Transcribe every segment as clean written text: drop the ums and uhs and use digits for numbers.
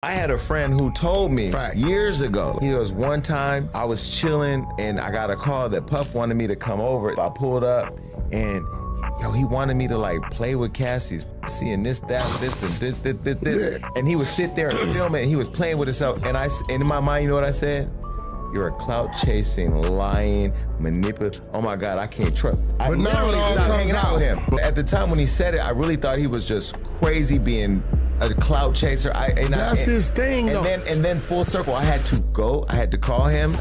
I had a friend who told me years ago, he goes, one time I was chilling and I got a call that Puff wanted me to come over. I pulled up and he wanted me to like play with Cassie's seeing this, that, this, and this. And he would sit there and film it and he was playing with himself. And in my mind, you know what I said? You're a clout chasing, lying, manipulative. Oh my God, I can't trust. I literally stopped hanging out with him. But at the time when he said it, I really thought he was just crazy being a clout chaser. That's his thing, though. And then full circle, I had to go. I had to call him.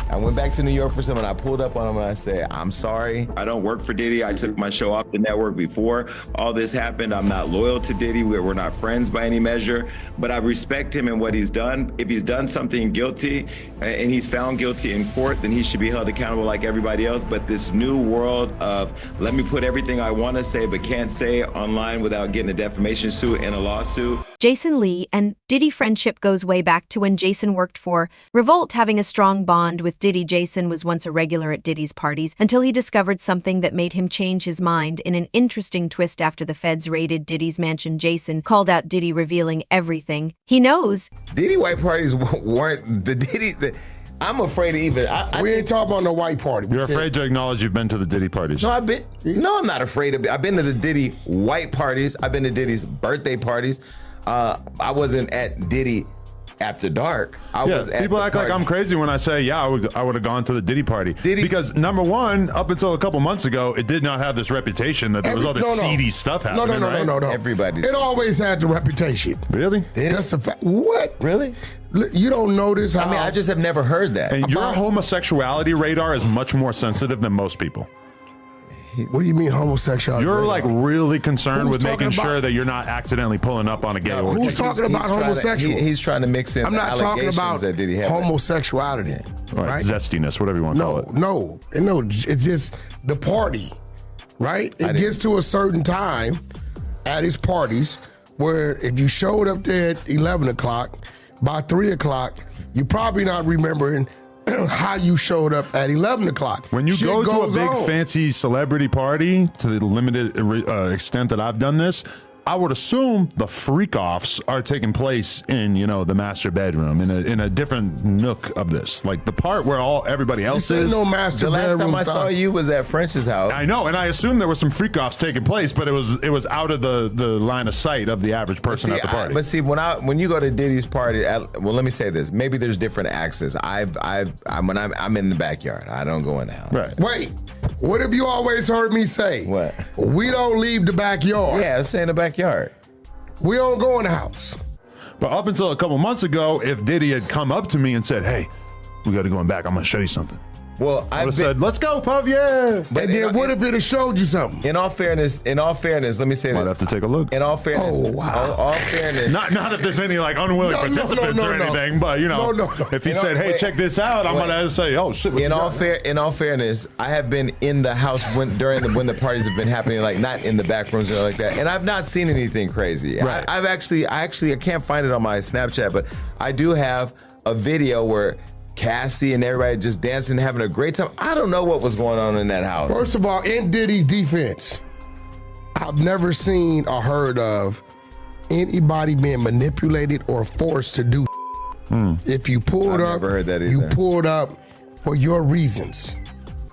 I went back to New York for something. I pulled up on him and I said, I'm sorry. I don't work for Diddy. I took my show off the network before all this happened. I'm not loyal to Diddy. We're not friends by any measure, but I respect him and what he's done. If he's done something guilty and he's found guilty in court, then he should be held accountable like everybody else. But this new world of let me put everything I want to say but can't say online without getting a defamation suit and a lawsuit. Jason Lee and Diddy friendship goes way back to when Jason worked for Revolt, having a strong bond with Diddy. Jason was once a regular at Diddy's parties until he discovered something that made him change his mind. In an interesting twist, after the feds raided Diddy's mansion, Jason called out Diddy, revealing everything he knows. Diddy white parties weren't the Diddy. I'm afraid to even. We ain't talking about no white party. You're afraid to acknowledge you've been to the Diddy parties. No, I'm not afraid of it. I've been to the Diddy white parties. I've been to Diddy's birthday parties. I wasn't at Diddy after dark. People act like I'm crazy when I say, I would have gone to the Diddy party. Because number one, up until a couple months ago, it did not have this reputation that there was all this seedy stuff happening. No. Everybody. It always had the reputation. Really? That's a fact. What? Really? You don't notice how? I mean, I just have never heard that. And your homosexuality radar is much more sensitive than most people. What do you mean homosexuality? You're like really concerned with making sure that you're not accidentally pulling up on a gay orgy. Who's talking about homosexual? He's trying to mix in. I'm not talking about homosexuality. Right? Zestiness, whatever you want to call it. No, it's just the party, right? It gets to a certain time at his parties where if you showed up there at 11 o'clock, by 3 o'clock, you're probably not remembering how you showed up at 11 o'clock. When you go to a big fancy celebrity party, to the limited extent that I've done this, I would assume the freak-offs are taking place in, the master bedroom, in a different nook of this. Like the part where everybody else is. No master the last bedroom time I saw you was at French's house. I know, and I assumed there was some freak-offs taking place, but it was out of the line of sight of the average person at the party. But see, when you go to Diddy's party, well, let me say this. Maybe there's different access. I'm in the backyard. I don't go in the house. Right. Wait, what have you always heard me say? What? We don't leave the backyard. Yeah, I say in the backyard. We don't go in the house. But up until a couple months ago, if Diddy had come up to me and said, hey, we got to go back, I'm going to show you something. Well, I would have said, let's go, Puff, yeah. But then what if it had showed you something? In all fairness, let me say this. Might have to take a look. In all fairness, all fairness. Not if there's any like unwilling participants or anything, but if he said, hey, check this out, I'm gonna say, oh shit. In all fairness, I have been in the house when the parties have been happening, like not in the back rooms or like that, and I've not seen anything crazy. Right. I can't find it on my Snapchat, but I do have a video where Cassie and everybody just dancing and having a great time. I don't know what was going on in that house. First of all, in Diddy's defense, I've never seen or heard of anybody being manipulated or forced to do. If you pulled up, never heard that either. You pulled up for your reasons.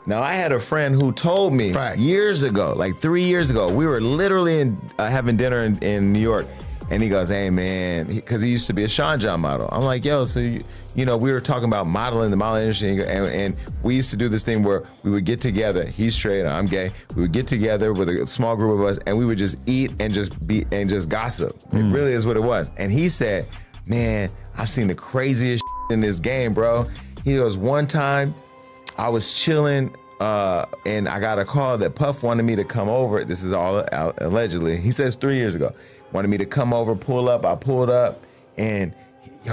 Now, I had a friend who told me years ago, like 3 years ago, we were literally having dinner in New York. And he goes, hey, man, because he used to be a Sean John model. I'm like, yo, so, we were talking about modeling, the modeling industry, and we used to do this thing where we would get together. He's straight, I'm gay. We would get together with a small group of us, and we would just eat and just gossip. It really is what it was. And he said, man, I've seen the craziest in this game, bro. He goes, one time I was chilling, and I got a call that Puff wanted me to come over. This is all allegedly. He says 3 years ago. Wanted me to come over, pull up. I pulled up, and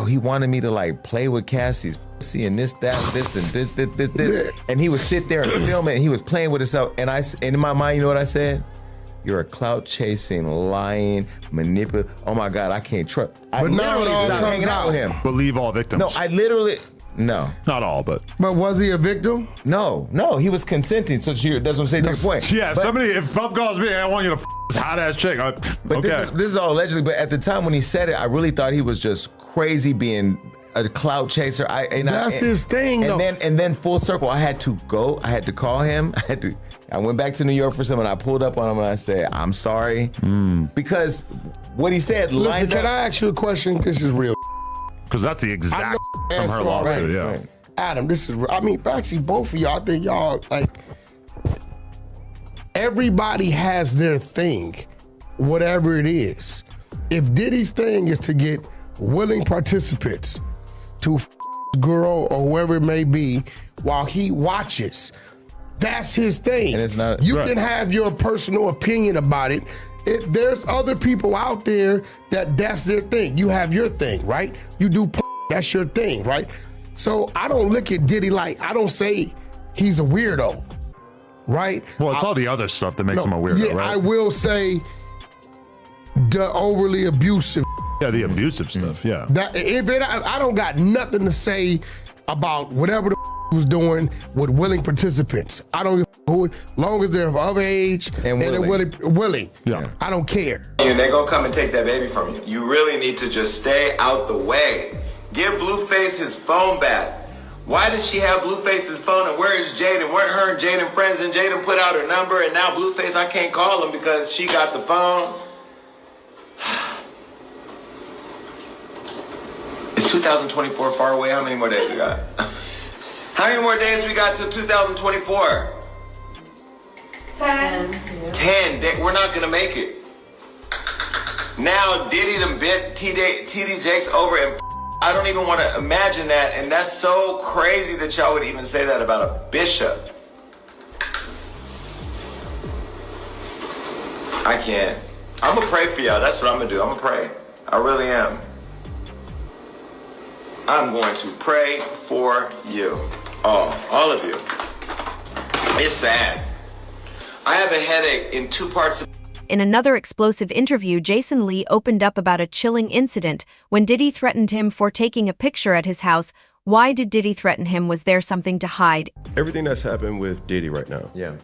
he wanted me to like play with Cassie's seeing this, that, this, and this. And he would sit there and film it, and he was playing with himself. And in my mind, you know what I said? You're a clout chasing, lying, manipulative. Oh my God, I can't trust. I literally stopped hanging out with him. Believe all victims. No, I literally. No. Not all, but. But was he a victim? No, he was consenting. So that's what I'm saying to your point. Yeah, if Puff calls me, I want you to this hot ass chick. But this is all allegedly. But at the time when he said it, I really thought he was just crazy being a clout chaser. That's his thing, though. And then full circle, I had to call him. I went back to New York for something. I pulled up on him and I said, I'm sorry. Because what he said lined up. Can I ask you a question? This is real. Because that's the exact from her lawsuit, yeah. Right. Adam, this is real. I mean, actually, both of y'all, I think y'all, like, everybody has their thing, whatever it is. If Diddy's thing is to get willing participants to girl or whoever it may be while he watches, that's his thing. And it's not. You can have your personal opinion about it. There's other people out there that's their thing. You have your thing, right? You do that's your thing, right? So I don't look at Diddy like, I don't say he's a weirdo, right? Well, it's all the other stuff that makes him a weirdo, right? I will say the overly abusive. Yeah, the abusive stuff, yeah. I don't got nothing to say about whatever the was doing with willing participants. I don't give who, long as they're of other age and they're willing. Yeah. I don't care. And they're gonna come and take that baby from you. You really need to just stay out the way. Give Blueface his phone back. Why does she have Blueface's phone and where is Jaden? Weren't her and Jaden friends and Jaden put out her number and now Blueface, I can't call him because she got the phone? Is 2024 far away? How many more days we got? How many more days we got till 2024? 10. 10 days. We're not gonna make it. Now Diddy done bent TD Jakes over and I don't even want to imagine that, and that's so crazy that y'all would even say that about a bishop. I can't. I'm gonna pray for y'all. That's what I'm gonna do. I'm gonna pray. I really am. I'm going to pray for you. All of you. It's sad. I have a headache in 2 parts. In another explosive interview, Jason Lee opened up about a chilling incident when Diddy threatened him for taking a picture at his house. Why did Diddy threaten him? Was there something to hide? Everything that's happened with Diddy right now. Yeah.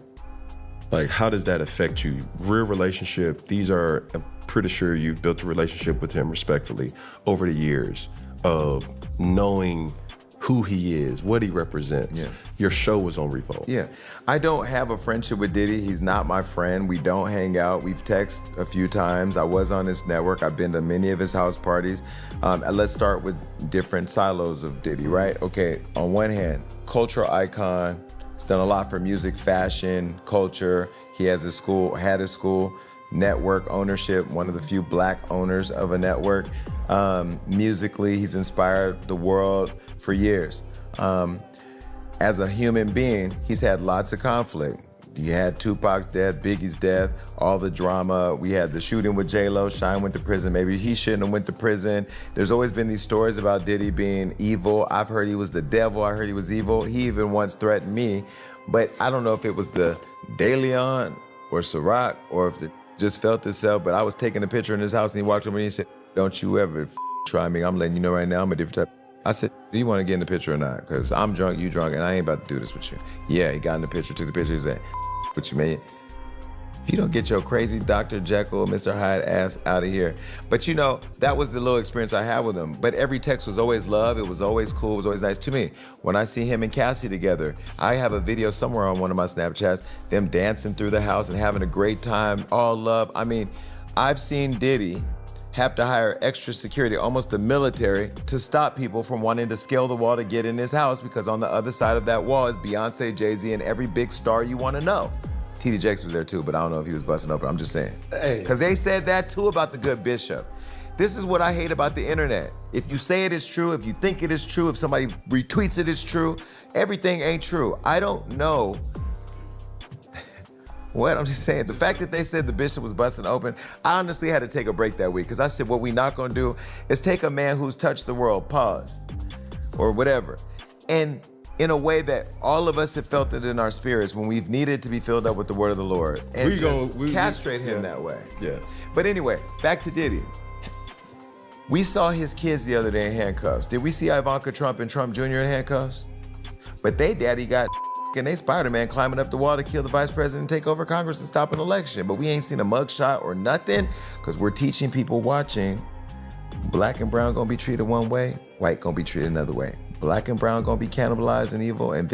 Like, how does that affect you? Real relationship, I'm pretty sure you've built a relationship with him respectfully over the years of knowing who he is, what he represents. Yeah. Your show was on Revolt. Yeah. I don't have a friendship with Diddy. He's not my friend. We don't hang out. We've texted a few times. I was on his network. I've been to many of his house parties. Let's start with different silos of Diddy, right? Okay, on one hand, cultural icon. He's done a lot for music, fashion, culture. He has a school, had a school, network ownership, one of the few black owners of a network. Musically, he's inspired the world for years. As a human being, he's had lots of conflict. You had Tupac's death, Biggie's death, all the drama. We had the shooting with J-Lo, Shine went to prison. Maybe he shouldn't have went to prison. There's always been these stories about Diddy being evil. I've heard he was the devil. I heard he was evil. He even once threatened me, but I don't know if it was the De Leon or Ciroc or if it just felt itself, but I was taking a picture in his house and he walked over and he said, don't you ever try me. I'm letting you know right now I'm a different type. I said, do you want to get in the picture or not? Because I'm drunk, you drunk, and I ain't about to do this with you. Yeah, he got in the picture, took the picture, he said, what you made? If you don't get your crazy Dr. Jekyll, Mr. Hyde ass out of here. But you know, that was the little experience I had with him. But every text was always love, it was always cool, it was always nice to me. When I see him and Cassie together, I have a video somewhere on one of my Snapchats, them dancing through the house and having a great time, all love. I mean, I've seen Diddy have to hire extra security, almost the military, to stop people from wanting to scale the wall to get in his house because on the other side of that wall is Beyonce, Jay-Z, and every big star you want to know. TD Jakes was there too, but I don't know if he was busting open. I'm just saying. Because they said that too about the good bishop. This is what I hate about the internet. If you say it is true, if you think it is true, if somebody retweets it is true, everything ain't true. I don't know. What? I'm just saying, the fact that they said the bishop was busting open, I honestly had to take a break that week because I said what we not gonna do is take a man who's touched the world, pause, or whatever, and in a way that all of us have felt it in our spirits when we've needed to be filled up with the word of the Lord and castrate him that way. Yeah. But anyway, back to Diddy. We saw his kids the other day in handcuffs. Did we see Ivanka Trump and Trump Jr. in handcuffs? But they daddy got and they Spider-Man climbing up the wall to kill the vice president and take over Congress and stop an election. But we ain't seen a mugshot or nothing because we're teaching people watching. Black and brown gonna be treated one way, white gonna be treated another way. Black and brown gonna be cannibalized and evil and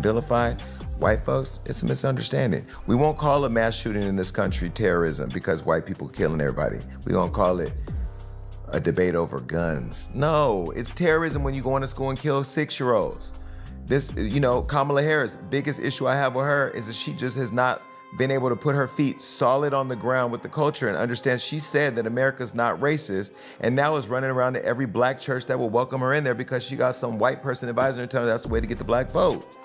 vilified. White folks, it's a misunderstanding. We won't call a mass shooting in this country terrorism because white people killing everybody. We gonna call it a debate over guns. No, it's terrorism when you go into school and kill 6-year-olds. This, Kamala Harris, biggest issue I have with her is that she just has not been able to put her feet solid on the ground with the culture and understand she said that America's not racist and now is running around to every black church that will welcome her in there because she got some white person advising her telling her that's the way to get the black vote.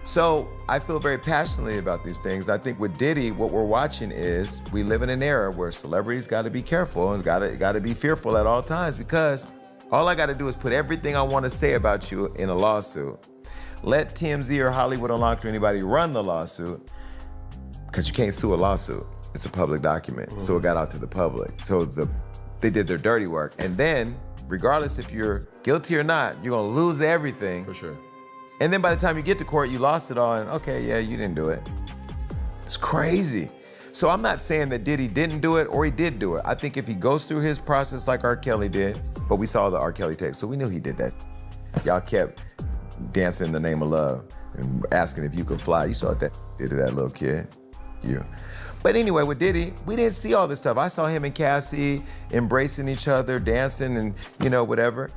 So I feel very passionately about these things. I think with Diddy, what we're watching is we live in an era where celebrities got to be careful and got to be fearful at all times because all I got to do is put everything I want to say about you in a lawsuit. Let TMZ or Hollywood Unlocked or anybody run the lawsuit because you can't sue a lawsuit. It's a public document, so it got out to the public. So they did their dirty work. And then, regardless if you're guilty or not, you're gonna lose everything. For sure. And then by the time you get to court, you lost it all and okay, yeah, you didn't do it. It's crazy. So I'm not saying that Diddy didn't do it or he did do it. I think if he goes through his process like R. Kelly did, but we saw the R. Kelly tape, so we knew he did that. Y'all kept dancing in the name of love and asking if you could fly. You saw what that did to that little kid. Yeah. But anyway, with Diddy, we didn't see all this stuff. I saw him and Cassie embracing each other, dancing and, whatever.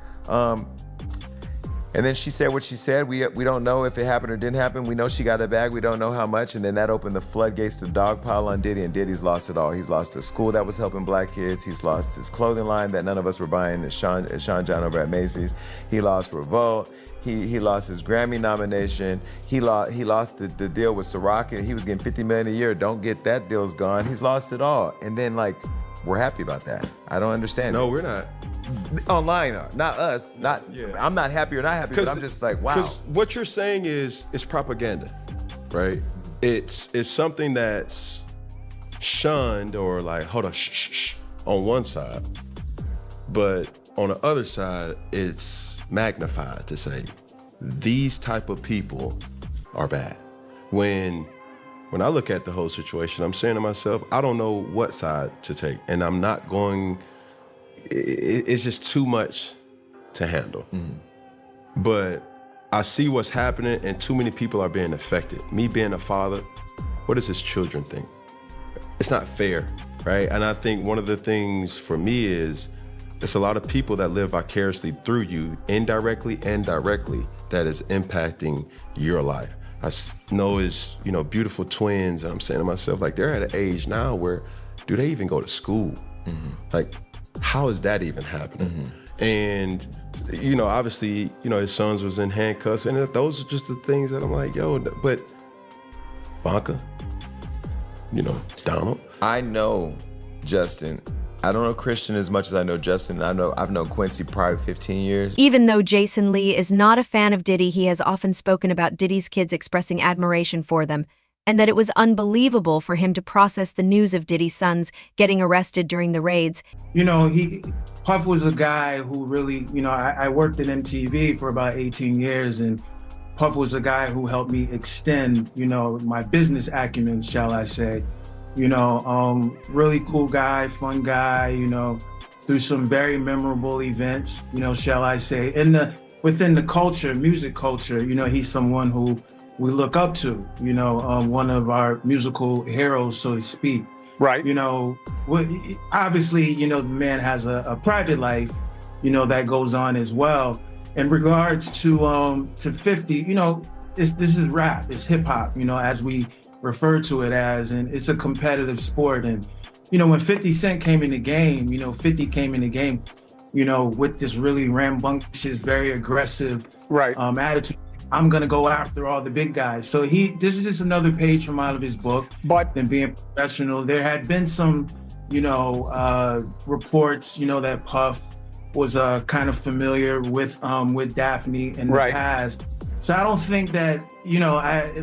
And then she said what she said. We don't know if it happened or didn't happen. We know she got a bag. We don't know how much. And then that opened the floodgates to dogpile on Diddy, and Diddy's lost it all. He's lost a school that was helping black kids. He's lost his clothing line that none of us were buying at Sean John over at Macy's. He lost Revolt. He lost his Grammy nomination. He lost the deal with Ciroc. He was getting $50 million a year. Don't get that deal's gone. He's lost it all. And then we're happy about that. I don't understand. No, we're not. Online, not us. I'm not happy or not happy, but I'm just like, wow. Because what you're saying is propaganda, right? It's something that's shunned or hold on, shh, on one side, but on the other side, it's magnified to say these type of people are bad. When I look at the whole situation, I'm saying to myself, I don't know what side to take, and I'm not going. It's just too much to handle. Mm-hmm. But I see what's happening and too many people are being affected. Me being a father, what does his children think? It's not fair, right? And I think one of the things for me is there's a lot of people that live vicariously through you, indirectly and directly, that is impacting your life. I know his, beautiful twins, and I'm saying to myself, they're at an age now where, do they even go to school? Mm-hmm. How is that even happening? Mm-hmm. And, obviously, his sons was in handcuffs, and those are just the things that I'm like, yo, but Ivanka, Donald. I know Justin. I don't know Christian as much as I know Justin. I've known Quincy probably 15 years. Even though Jason Lee is not a fan of Diddy, he has often spoken about Diddy's kids expressing admiration for them, and that it was unbelievable for him to process the news of Diddy's sons getting arrested during the raids. Puff was a guy who really, I worked at MTV for about 18 years, and Puff was a guy who helped me extend, my business acumen, shall I say. Really cool guy, fun guy, through some very memorable events, shall I say. Within the culture, music culture, he's someone who we look up to, one of our musical heroes, so to speak. Right. Obviously, the man has a private life, that goes on as well. In regards to 50, this is rap, it's hip hop, as we refer to it as, and it's a competitive sport. And, when 50 Cent came in the game, 50 came in the game, with this really rambunctious, very aggressive attitude. I'm gonna go after all the big guys. So this is just another page from out of his book. But then being professional, there had been some, reports, that Puff was kind of familiar with Daphne in the past. So I don't think that,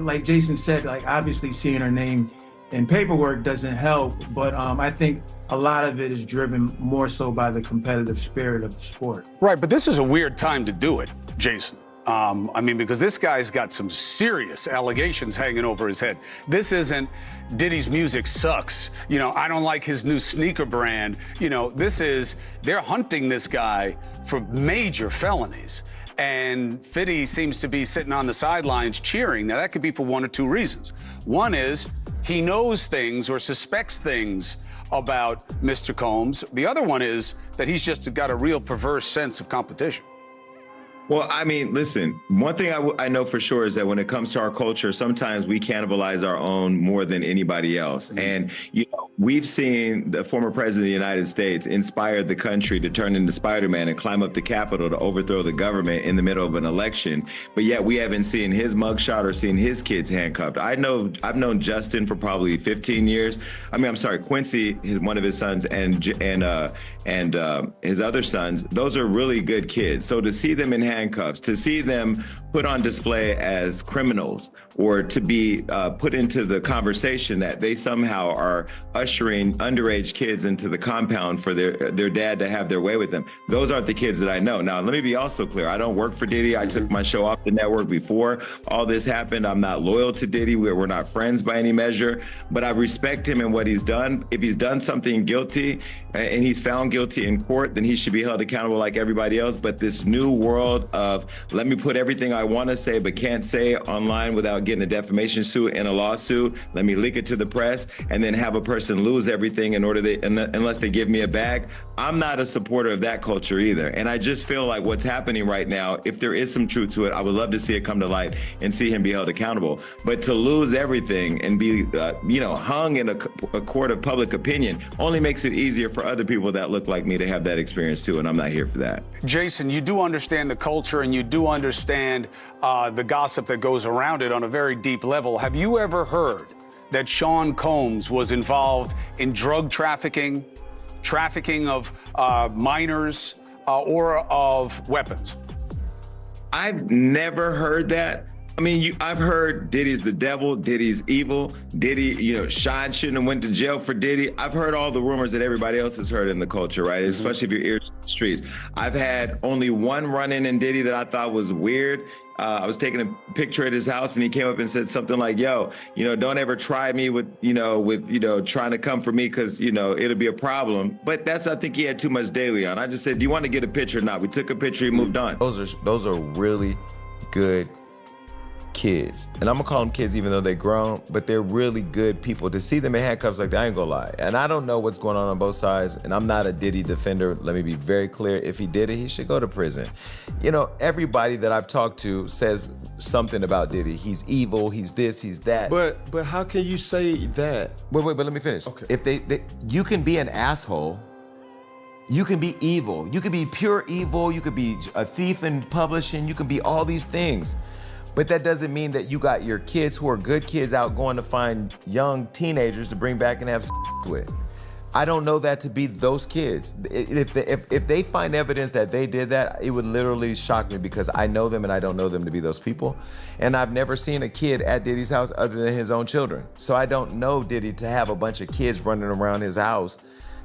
like Jason said, obviously seeing her name and paperwork doesn't help. But I think a lot of it is driven more so by the competitive spirit of the sport. Right, but this is a weird time to do it, Jason. I mean, because this guy's got some serious allegations hanging over his head. This isn't Diddy's music sucks. You know, I don't like his new sneaker brand. You know, this is, they're hunting this guy for major felonies. And Fiddy seems to be sitting on the sidelines cheering. Now, that could be for one or two reasons. One is he knows things or suspects things about Mr. Combs. The other one is that he's just got a real perverse sense of competition. Well, I mean, listen, one thing I know for sure is that when it comes to our culture, sometimes we cannibalize our own more than anybody else. Mm-hmm. And, you know, we've seen the former president of the United States inspire the country to turn into Spider-Man and climb up the Capitol to overthrow the government in the middle of an election. But yet we haven't seen his mugshot or seen his kids handcuffed. I've known Justin for probably 15 years. I'm sorry, Quincy, one of his sons, and his other sons. Those are really good kids. So to see them in handcuffs, to see them put on display as criminals, or to be put into the conversation that they somehow are ushering underage kids into the compound for their dad to have their way with them. Those aren't the kids that I know. Now, let me be also clear. I don't work for Diddy. I took my show off the network before all this happened. I'm not loyal to Diddy. We're not friends by any measure, but I respect him and what he's done. If he's done something guilty and he's found guilty in court, then he should be held accountable like everybody else. But this new world of let me put everything I want to say but can't say online without getting a defamation suit and a lawsuit, let me leak it to the press, and then have a person lose everything in order unless they give me a bag. I'm not a supporter of that culture either. And I just feel like what's happening right now, if there is some truth to it, I would love to see it come to light and see him be held accountable. But to lose everything and be hung in a court of public opinion only makes it easier for other people that look like me to have that experience too, and I'm not here for that. Jason, you do understand the culture and you do understand the gossip that goes around it on a very deep level. Have you ever heard that Sean Combs was involved in drug trafficking of minors, or of weapons? I've never heard that. I mean, I've heard Diddy's the devil, Diddy's evil, Diddy, Sean shouldn't have went to jail for Diddy. I've heard all the rumors that everybody else has heard in the culture, right? Mm-hmm. Especially if your ears to the streets. I've had only one run-in Diddy that I thought was weird. I was taking a picture at his house and he came up and said something like, yo, don't ever try me with trying to come for me because, it'll be a problem. But I think he had too much daily on. I just said, do you want to get a picture or not? We took a picture, he moved on. Those are really good kids. And I'm gonna call them kids even though they're grown, but they're really good people. To see them in handcuffs like that, I ain't gonna lie. And I don't know what's going on both sides, and I'm not a Diddy defender. Let me be very clear. If he did it, he should go to prison. Everybody that I've talked to says something about Diddy. He's evil, he's this, he's that. But how can you say that? Wait, but let me finish. Okay. If you can be an asshole, you can be evil, you can be pure evil, you could be a thief in publishing, you can be all these things. But that doesn't mean that you got your kids who are good kids out going to find young teenagers to bring back and have sex with. I don't know that to be those kids. If they find evidence that they did that, it would literally shock me because I know them and I don't know them to be those people. And I've never seen a kid at Diddy's house other than his own children. So I don't know Diddy to have a bunch of kids running around his house.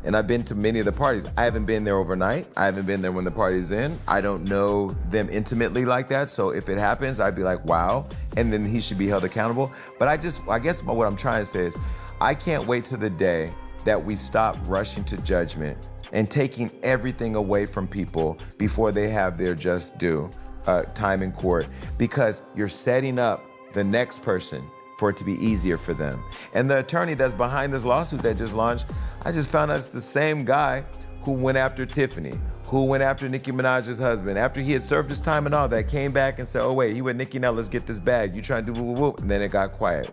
And I've been to many of the parties. I haven't been there overnight. I haven't been there when the party's in. I don't know them intimately like that. So if it happens, I'd be like, wow. And then he should be held accountable. But I guess what I'm trying to say is, I can't wait to the day that we stop rushing to judgment and taking everything away from people before they have their just due time in court, because you're setting up the next person for it to be easier for them. And the attorney that's behind this lawsuit that just launched, I just found out it's the same guy who went after Tiffany, who went after Nicki Minaj's husband, after he had served his time and all that, came back and said, oh wait, he with Nicki, now let's get this bag. You trying to do whoop, whoop, and then it got quiet.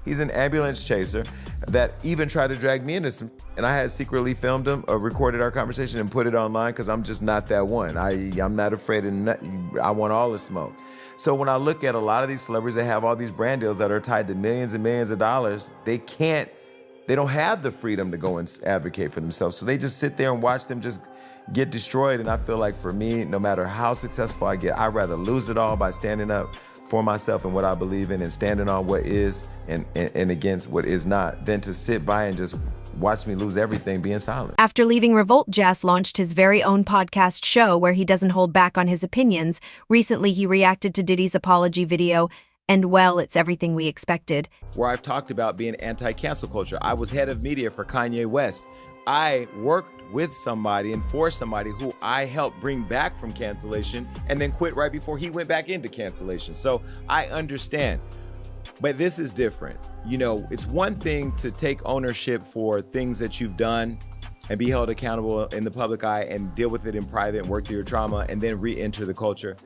He's an ambulance chaser that even tried to drag me into some, and I had secretly filmed him or recorded our conversation and put it online because I'm just not that one. I'm not afraid of nothing. I want all the smoke. So when I look at a lot of these celebrities that have all these brand deals that are tied to millions and millions of dollars, they don't have the freedom to go and advocate for themselves. So they just sit there and watch them just get destroyed. And I feel like for me, no matter how successful I get, I'd rather lose it all by standing up for myself and what I believe in and standing on what is and against what is not, than to sit by and just watch me lose everything being silent. After leaving Revolt, Jas launched his very own podcast show where he doesn't hold back on his opinions. Recently, he reacted to Diddy's apology video, and well, it's everything we expected. Where I've talked about being anti-cancel culture. I was head of media for Kanye West. I worked with somebody and for somebody who I helped bring back from cancellation and then quit right before he went back into cancellation. So I understand. But this is different. You know, it's one thing to take ownership for things that you've done and be held accountable in the public eye and deal with it in private and work through your trauma and then re-enter the culture.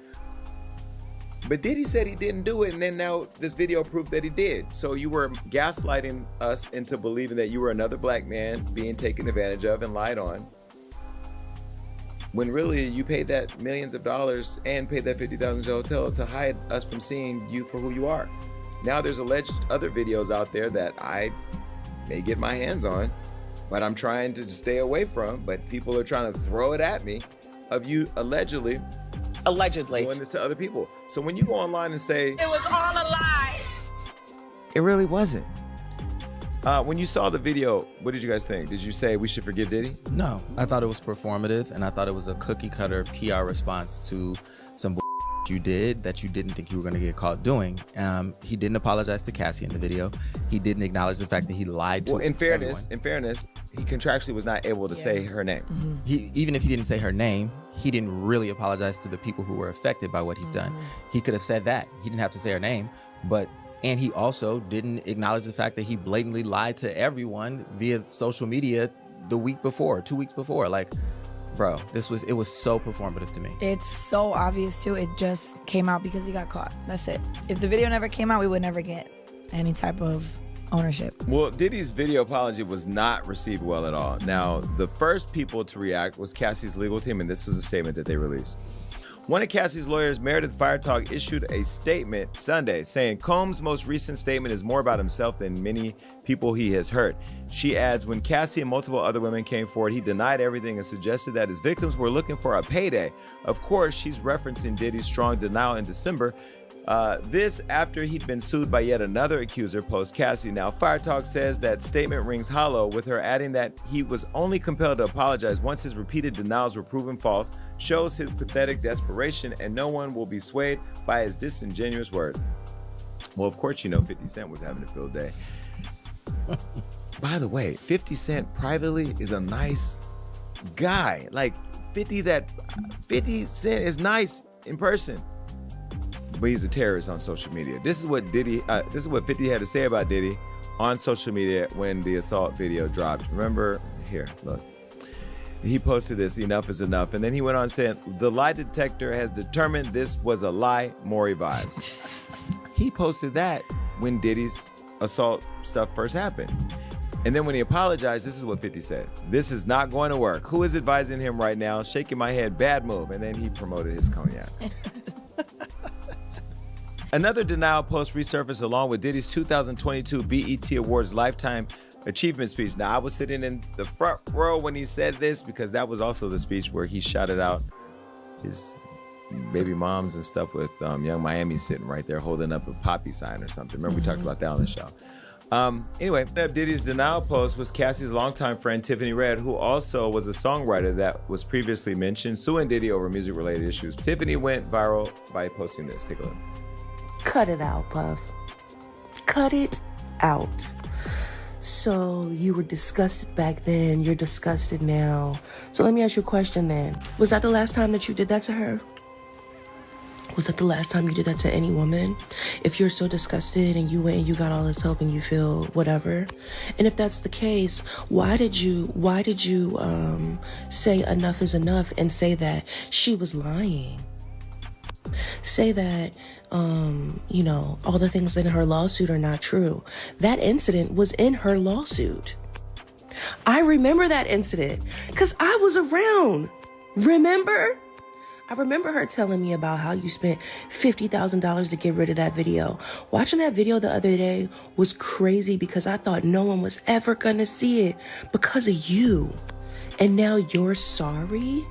But Diddy said he didn't do it, and then now this video proved that he did. So you were gaslighting us into believing that you were another black man being taken advantage of and lied on, when really you paid that millions of dollars and paid that $50,000 hotel to hide us from seeing you for who you are. Now there's alleged other videos out there that I may get my hands on, but I'm trying to stay away from, but people are trying to throw it at me of you allegedly doing this to other people. So when you go online and say, it was all a lie, it really wasn't. When you saw the video, what did you guys think? Did you say we should forgive Diddy? No, I thought it was performative, and I thought it was a cookie cutter PR response to some you did that you didn't think you were going to get caught doing. He didn't apologize to Cassie in the video. He didn't acknowledge the fact that he lied to in fairness, he contractually was not able to say her name. Mm-hmm. Even if he didn't say her name, he didn't really apologize to the people who were affected by what he's done. He could have said that. He didn't have to say her name, and he also didn't acknowledge the fact that he blatantly lied to everyone via social media the week before, 2 weeks before. Like, bro, it was so performative to me. It's so obvious too. It just came out because he got caught. That's it. If the video never came out, we would never get any type of ownership. Well, Diddy's video apology was not received well at all. Now, the first people to react was Cassie's legal team, and this was a statement that they released. One of Cassie's lawyers, Meredith Firetalk, issued a statement Sunday saying Combs' most recent statement is more about himself than many people he has hurt. She adds, when Cassie and multiple other women came forward, he denied everything and suggested that his victims were looking for a payday. Of course, she's referencing Diddy's strong denial in December. This after he'd been sued by yet another accuser post-Cassie. Now, Firetalk says that statement rings hollow, with her adding that he was only compelled to apologize once his repeated denials were proven false, shows his pathetic desperation, and no one will be swayed by his disingenuous words. Well, of course, you know 50 Cent was having a field day. By the way, 50 Cent privately is a nice guy. Like 50 Cent is nice in person, but he's a terrorist on social media. This is what 50 had to say about Diddy on social media when the assault video dropped. Remember, here, look. He posted this, enough is enough. And then he went on saying, the lie detector has determined this was a lie, Maury vibes. He posted that when Diddy's assault stuff first happened. And then when he apologized, this is what 50 said. This is not going to work. Who is advising him right now? Shaking my head, bad move. And then he promoted his cognac. Another denial post resurfaced along with Diddy's 2022 BET Awards Lifetime Achievement speech. Now, I was sitting in the front row when he said this because that was also the speech where he shouted out his baby moms and stuff with Young Miami sitting right there holding up a poppy sign or something. Remember, we talked about that on the show. Anyway, Diddy's denial post was Cassie's longtime friend, Tiffany Red, who also was a songwriter that was previously mentioned, suing Diddy over music-related issues. Tiffany went viral by posting this. Take a look. Cut it out, Puff. Cut it out. So you were disgusted back then, you're disgusted now. So let me ask you a question then. Was that the last time that you did that to her? Was that the last time you did that to any woman? If you're so disgusted and you went and you got all this help and you feel whatever, and if that's the case, why did you say enough is enough and say that she was lying? Say that, all the things in her lawsuit are not true. That incident was in her lawsuit. I remember that incident because I was around. Remember? I remember her telling me about how you spent $50,000 to get rid of that video. Watching that video the other day was crazy because I thought no one was ever going to see it because of you. And now you're sorry?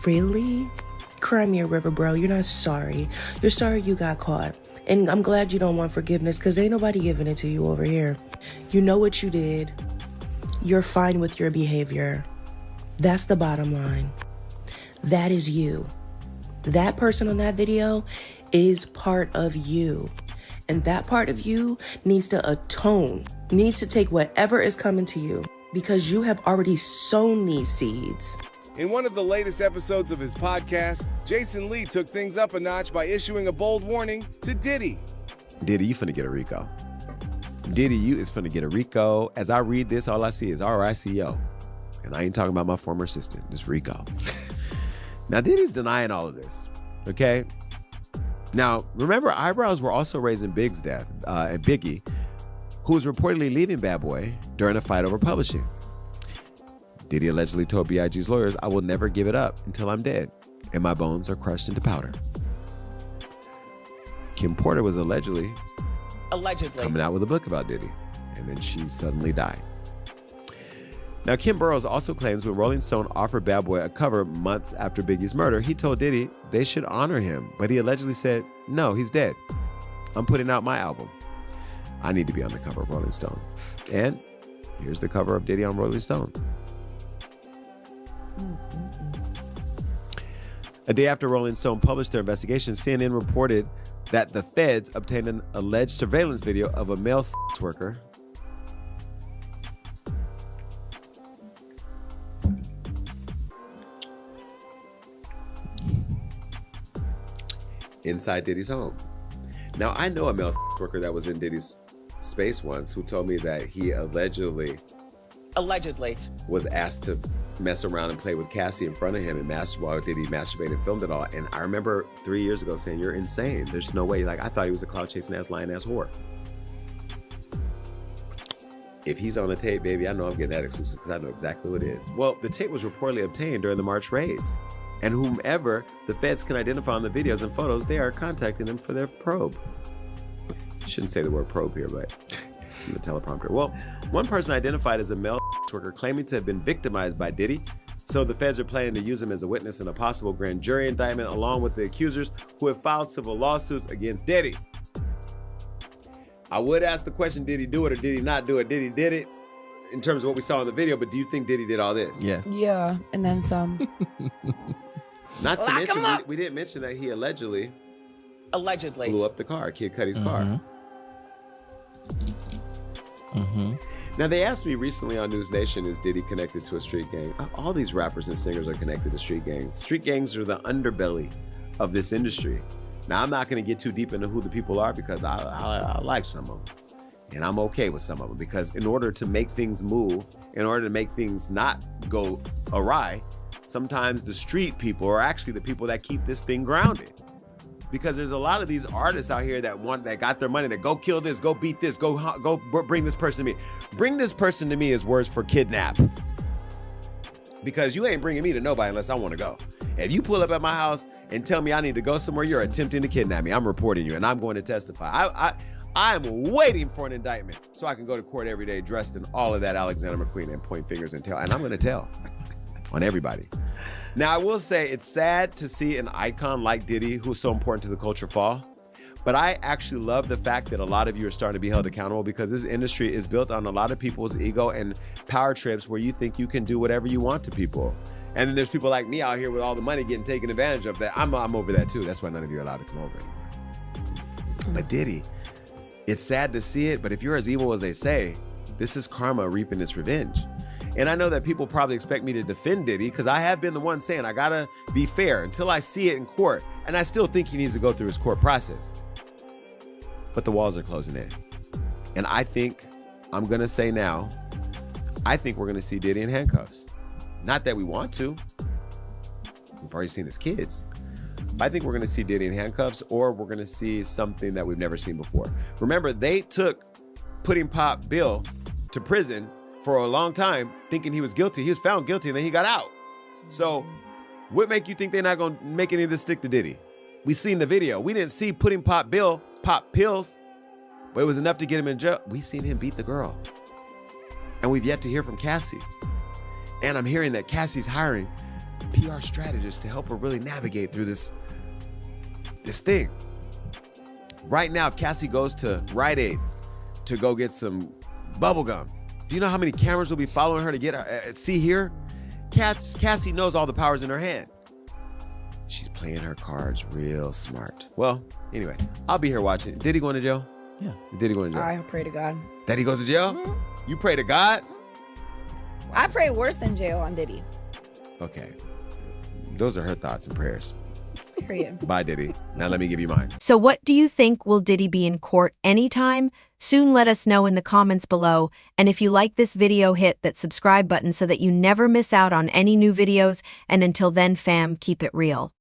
Really? Cry me a river, bro. You're not sorry. You're sorry you got caught. And I'm glad you don't want forgiveness because ain't nobody giving it to you over here. You know what you did. You're fine with your behavior. That's the bottom line. That is you. That person on that video is part of you. And that part of you needs to atone, needs to take whatever is coming to you because you have already sown these seeds. In one of the latest episodes of his podcast, Jason Lee took things up a notch by issuing a bold warning to Diddy. Diddy, you finna get a RICO. Diddy, you is finna get a RICO. As I read this, all I see is RICO. And I ain't talking about my former assistant, it's RICO. Now, Diddy's denying all of this, okay? Now, remember, eyebrows were also raised in Big's death, and Biggie, who was reportedly leaving Bad Boy during a fight over publishing. Diddy allegedly told B.I.G.'s lawyers, "I will never give it up until I'm dead, and my bones are crushed into powder." Kim Porter was allegedly coming out with a book about Diddy, and then she suddenly died. Now, Kim Burrows also claims when Rolling Stone offered Bad Boy a cover months after Biggie's murder, he told Diddy they should honor him, but he allegedly said, "No, he's dead. I'm putting out my album. I need to be on the cover of Rolling Stone." And here's the cover of Diddy on Rolling Stone. A day after Rolling Stone published their investigation, CNN reported that the feds obtained an alleged surveillance video of a male sex worker inside Diddy's home. Now, I know a male sex worker that was in Diddy's space once who told me that he allegedly was asked to mess around and play with Cassie in front of him and while Diddy masturbated and filmed it all. And I remember 3 years ago saying, "You're insane. There's no way." Like, I thought he was a clout chasing ass, lying ass whore. If he's on the tape, baby, I know I'm getting that exclusive because I know exactly what it is. Well, the tape was reportedly obtained during the March raids. And whomever the feds can identify on the videos and photos, they are contacting them for their probe. Shouldn't say the word probe here, but it's in the teleprompter. Well, one person identified as a male worker claiming to have been victimized by Diddy. So the feds are planning to use him as a witness in a possible grand jury indictment along with the accusers who have filed civil lawsuits against Diddy. I would ask the question, did he do it or did he not do it? Diddy did it in terms of what we saw in the video, but do you think Diddy did all this? Yes. Yeah, and then some. Not to mention, we didn't mention that he allegedly blew up the car, Kid Cudi's car. Now, they asked me recently on News Nation, is Diddy connected to a street gang? All these rappers and singers are connected to street gangs. Street gangs are the underbelly of this industry. Now, I'm not going to get too deep into who the people are because I like some of them. And I'm okay with some of them because in order to make things move, in order to make things not go awry, sometimes the street people are actually the people that keep this thing grounded. Because there's a lot of these artists out here that got their money to go kill this, go beat this, go bring this person to me. Bring this person to me is words for kidnap. Because you ain't bringing me to nobody unless I want to go. If you pull up at my house and tell me I need to go somewhere, you're attempting to kidnap me. I'm reporting you and I'm going to testify. I'm waiting for an indictment so I can go to court every day dressed in all of that Alexander McQueen and point fingers and tell. And I'm going to tell on everybody. Now, I will say it's sad to see an icon like Diddy, who's so important to the culture, fall. But I actually love the fact that a lot of you are starting to be held accountable because this industry is built on a lot of people's ego and power trips where you think you can do whatever you want to people. And then there's people like me out here with all the money getting taken advantage of. That I'm over that too. That's why none of you are allowed to come over anymore. But Diddy, it's sad to see it, but if you're as evil as they say, this is karma reaping its revenge. And I know that people probably expect me to defend Diddy because I have been the one saying I gotta be fair until I see it in court. And I still think he needs to go through his court process. But the walls are closing in. And I think, I'm gonna say now, I think we're gonna see Diddy in handcuffs. Not that we want to. We've already seen his kids. But I think we're gonna see Diddy in handcuffs or we're gonna see something that we've never seen before. Remember, they took putting Pop Bill to prison for a long time thinking he was guilty. He was found guilty and then he got out. So what make you think they're not gonna make any of this stick to Diddy? We seen the video. We didn't see putting Pop Bill pop pills, but it was enough to get him in jail. We seen him beat the girl. And we've yet to hear from Cassie. And I'm hearing that Cassie's hiring PR strategist to help her really navigate through this thing. Right now, if Cassie goes to Rite Aid to go get some bubble gum, do you know how many cameras will be following her to get her? See here? Cassie knows all the power's in her hand. She's playing her cards real smart. Well, anyway, I'll be here watching. Did he go into jail? Yeah. Did he go into jail? I pray to God. That he goes to jail? Mm-hmm. You pray to God? I pray worse than jail on Diddy. Okay. Those are her thoughts and prayers. Period. Bye, Diddy. Now let me give you mine. So what do you think? Will Diddy be in court anytime soon? Let us know in the comments below. And if you like this video, hit that subscribe button so that you never miss out on any new videos. And until then, fam, keep it real.